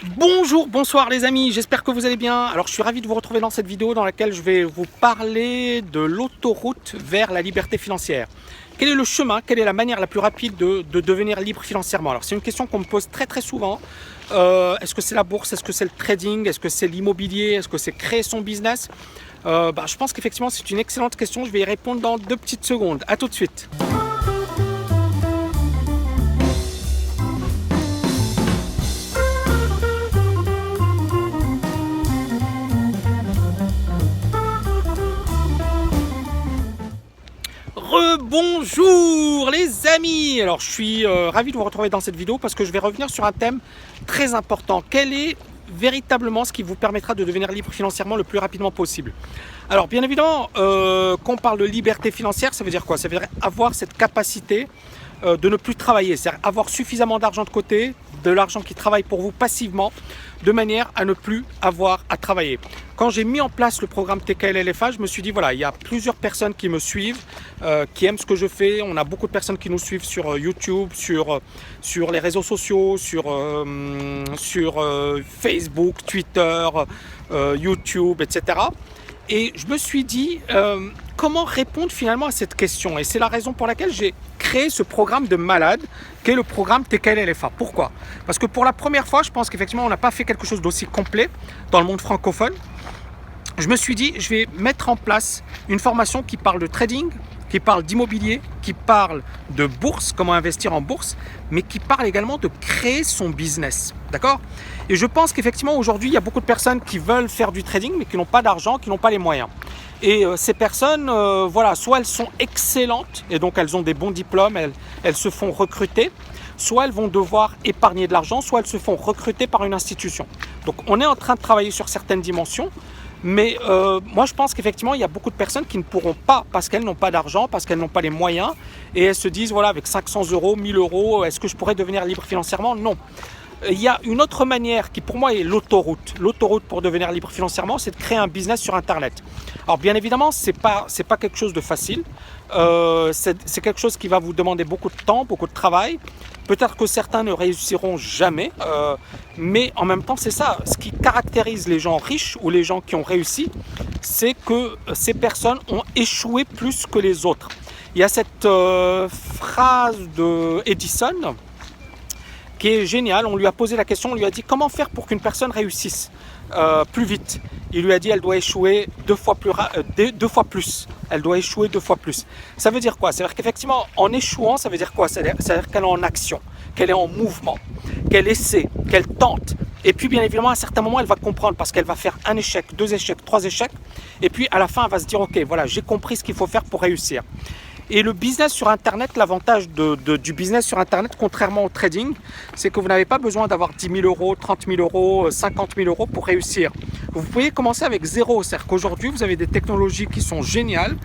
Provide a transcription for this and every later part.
Bonjour, bonsoir les amis, j'espère que vous allez bien. Alors je suis ravi de vous retrouver dans cette vidéo dans laquelle je vais vous parler de l'autoroute vers la liberté financière. Quel est le chemin, quelle est la manière la plus rapide de devenir libre financièrement? Alors c'est une question qu'on me pose très souvent. Est-ce que c'est la bourse? Est-ce que c'est le trading? Est-ce que c'est l'immobilier? Est-ce que c'est créer son business? Je pense qu'effectivement c'est une excellente question, je vais y répondre dans 2 petites secondes. A tout de suite. Rebonjour les amis. Alors je suis ravi de vous retrouver dans cette vidéo parce que je vais revenir sur un thème très important. Quel est véritablement ce qui vous permettra de devenir libre financièrement le plus rapidement possible? Alors bien évidemment, quand on parle de liberté financière, ça veut dire quoi? Ça veut dire avoir cette capacité de ne plus travailler, c'est-à-dire avoir suffisamment d'argent de côté, de l'argent qui travaille pour vous passivement, de manière à ne plus avoir à travailler. Quand j'ai mis en place le programme TKL-LFA, je me suis dit voilà, il y a plusieurs personnes qui me suivent, qui aiment ce que je fais. On a beaucoup de personnes qui nous suivent sur YouTube, sur les réseaux sociaux, sur Facebook, Twitter, YouTube, etc. Et je me suis dit comment répondre finalement à cette question. Et c'est la raison pour laquelle j'ai créé ce programme de malade qu'est le programme TKL-LFA. Pourquoi? Parce que pour la première fois, je pense qu'effectivement, on n'a pas fait quelque chose d'aussi complet dans le monde francophone. Je me suis dit, je vais mettre en place une formation qui parle de trading, qui parle d'immobilier, qui parle de bourse, comment investir en bourse, mais qui parle également de créer son business. D'accord? Et je pense qu'effectivement, aujourd'hui, il y a beaucoup de personnes qui veulent faire du trading, mais qui n'ont pas d'argent, qui n'ont pas les moyens. Et ces personnes, voilà, soit elles sont excellentes, et donc elles ont des bons diplômes, elles se font recruter, soit elles vont devoir épargner de l'argent, soit elles se font recruter par une institution. Donc on est en train de travailler sur certaines dimensions. Mais moi je pense qu'effectivement il y a beaucoup de personnes qui ne pourront pas parce qu'elles n'ont pas d'argent, parce qu'elles n'ont pas les moyens et elles se disent voilà avec 500 euros, 1000 euros, est-ce que je pourrais devenir libre financièrement? Non. Il y a une autre manière qui pour moi est l'autoroute. L'autoroute pour devenir libre financièrement, c'est de créer un business sur Internet. Alors bien évidemment, c'est pas quelque chose de facile. C'est quelque chose qui va vous demander beaucoup de temps, beaucoup de travail. Peut-être que certains ne réussiront jamais, mais en même temps, c'est ça. Ce qui caractérise les gens riches ou les gens qui ont réussi, c'est que ces personnes ont échoué plus que les autres. Il y a cette phrase de Edison qui est génial. On lui a posé la question, on lui a dit comment faire pour qu'une personne réussisse plus vite. Il lui a dit elle doit échouer deux fois plus. Elle doit échouer 2 fois plus. Ça veut dire quoi? Ça veut dire qu'effectivement, en échouant, ça veut dire quoi? Ça veut dire qu'elle est en action, qu'elle est en mouvement, qu'elle essaie, qu'elle tente. Et puis, bien évidemment, à un certain moment, elle va comprendre parce qu'elle va faire un échec, 2 échecs, 3 échecs. Et puis, à la fin, elle va se dire, ok, voilà, j'ai compris ce qu'il faut faire pour réussir. Et le business sur Internet, l'avantage du business sur Internet, contrairement au trading, c'est que vous n'avez pas besoin d'avoir 10 000 euros, 30 000 euros, 50 000 euros pour réussir. Vous pouvez commencer avec zéro. C'est-à-dire qu'aujourd'hui, vous avez des technologies qui sont géniales.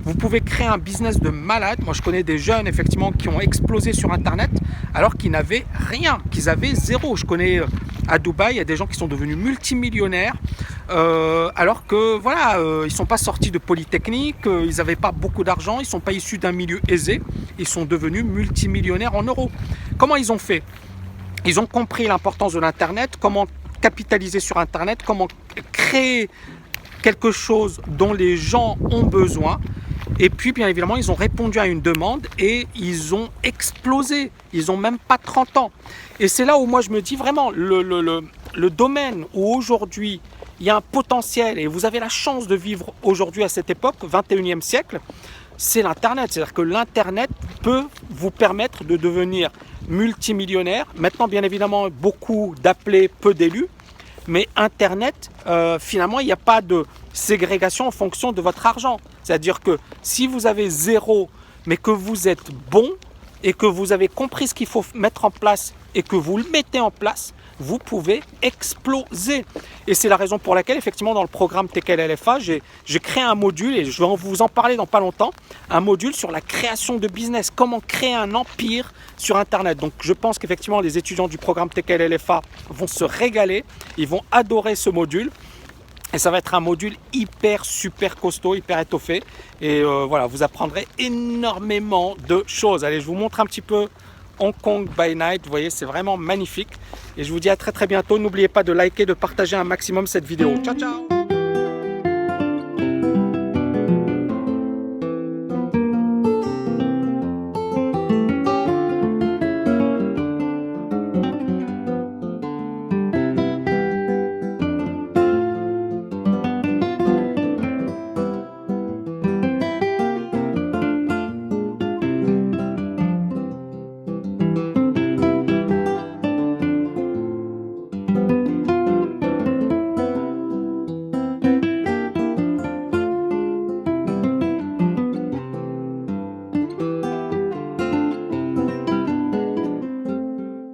Vous pouvez créer un business de malade. Moi, je connais des jeunes, effectivement, qui ont explosé sur Internet alors qu'ils n'avaient rien, qu'ils avaient zéro. Je connais à Dubaï, il y a des gens qui sont devenus multimillionnaires alors que voilà, ils sont pas sortis de Polytechnique, ils n'avaient pas beaucoup d'argent, ils sont pas issus d'un milieu aisé, ils sont devenus multimillionnaires en euros. Comment ils ont fait? Ils ont compris l'importance de l'internet, comment capitaliser sur internet, comment créer quelque chose dont les gens ont besoin. Et puis bien évidemment ils ont répondu à une demande et ils ont explosé. Ils n'ont même pas 30 ans. Et c'est là où moi je me dis vraiment le domaine où aujourd'hui il y a un potentiel et vous avez la chance de vivre aujourd'hui à cette époque, 21e siècle, c'est l'internet. C'est-à-dire que l'internet peut vous permettre de devenir multimillionnaire. Maintenant bien évidemment beaucoup d'appelés, peu d'élus. Mais Internet, finalement, il n'y a pas de ségrégation en fonction de votre argent. C'est-à-dire que si vous avez zéro, mais que vous êtes bon et que vous avez compris ce qu'il faut mettre en place et que vous le mettez en place, vous pouvez exploser. Et c'est la raison pour laquelle, effectivement, dans le programme TKL-LFA, j'ai créé un module, et je vais vous en parler dans pas longtemps, un module sur la création de business, comment créer un empire sur Internet. Donc je pense qu'effectivement, les étudiants du programme TKL-LFA vont se régaler, ils vont adorer ce module. Et ça va être un module super costaud, hyper étoffé. Et voilà, vous apprendrez énormément de choses. Allez, je vous montre un petit peu Hong Kong by Night. Vous voyez, c'est vraiment magnifique. Et je vous dis à très très bientôt. N'oubliez pas de liker, de partager un maximum cette vidéo. Ciao, ciao!